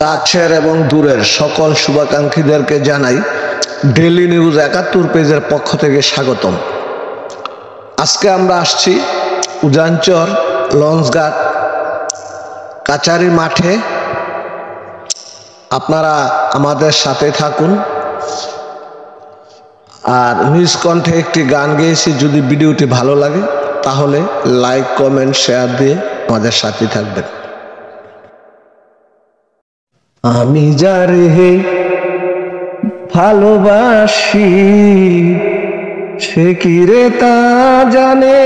কাছের এবং দূরের সকল শুভাকাঙ্ক্ষীদেরকে জানাই ডেইলি নিউজ ৭১ পেজের পক্ষ থেকে স্বাগতম। আজকে আমরা আসছি উজানচর লঞ্চঘাট কাচারি মাঠে। আপনারা আমাদের সাথে থাকুন। আর নিজ কণ্ঠে একটি গান গেয়েছি, যদি ভিডিওটি ভালো লাগে তাহলে লাইক কমেন্ট শেয়ার দিয়ে আমাদের সাথে থাকবেন। আমি যারে ভালোবাসি সে কি রে তা জানে,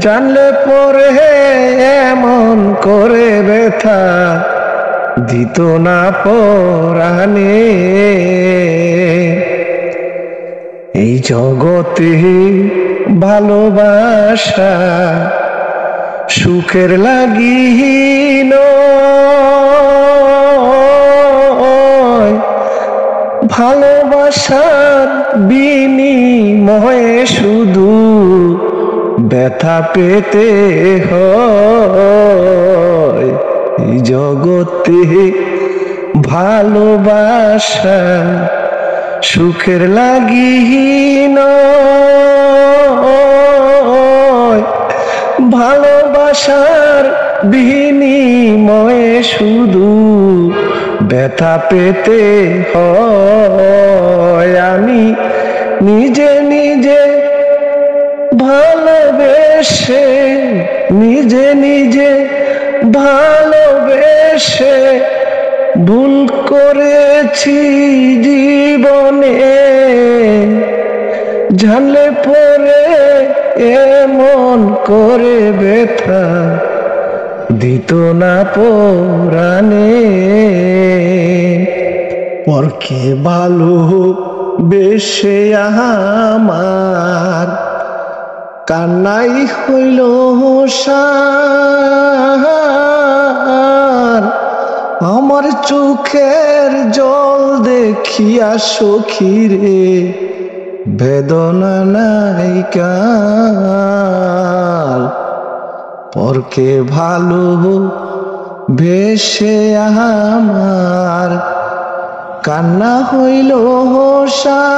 জানলে পরে এমন করে ব্যথা দিত না পরাণে। এই জগতে ভালোবাসা সুখের লাগিল, ভালোবাসার বিনিময়ে শুধু ব্যথা পেতে হয়। এই জগতে ভালোবাসা সুখের লাগিল, ভালোবাসার বিনিময়ে শুধু ব্যথা পেতে হয়। আমি নিজে নিজে ভালোবেসে, নিজে নিজে ভালোবেসে ভুল করেছি জীবনে, জানলে পরে এমন করে ব্যথা দিত না পরাণে। পরকে ভালো বেশে আমার কান্নাই হইল সার, আমার চোখের জল দেখিয়া সখীরে বেদনা নাই কার। পরকে ভালো বেশে আমার কান্না হইল সার,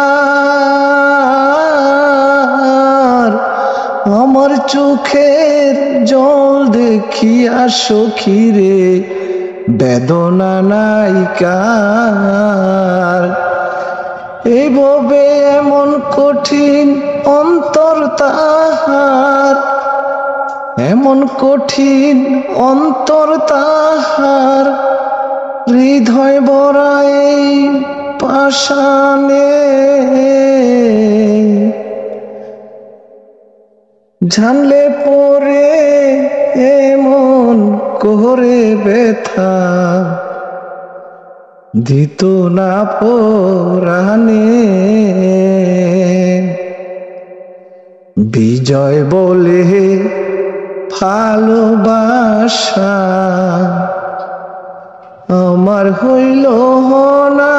আমার চোখের জল দেখিয়া সখীরে বেদনা নাই কার। এইভাবে এমন কঠিন অন্তর তাহার, এমন কঠিন অন্তর তাহার, হৃদয় ভরা এই পাষাণে, জানলে পরে এমন করে ব্যথা দিত না পরাণে। বিজয় বলে ভালোবাসা আমার হইল না,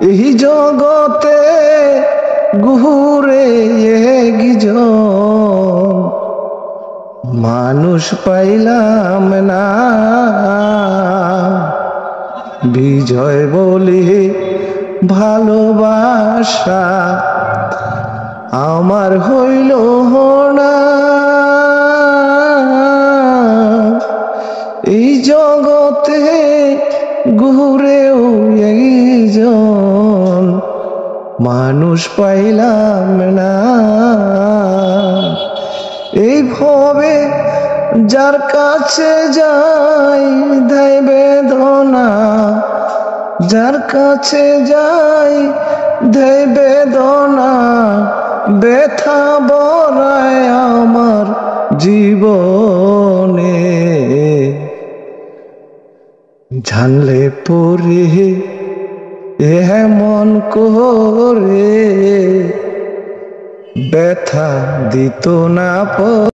এই জগতে ঘুরে একজন মানুষ পাইলাম না। বিজয় বলে ভালোবাসা আমার হইল না, এই জগতে ঘুরেও একজন মানুষ পাইলাম না। এইভাবে যার কাছে যাই দেয় বেদনা, যার কাছে যাই দেয় বেদনা, ব্যথা ভরায় আমার জীবনে, জানলে পরে এমন করে ব্যথা দিত না।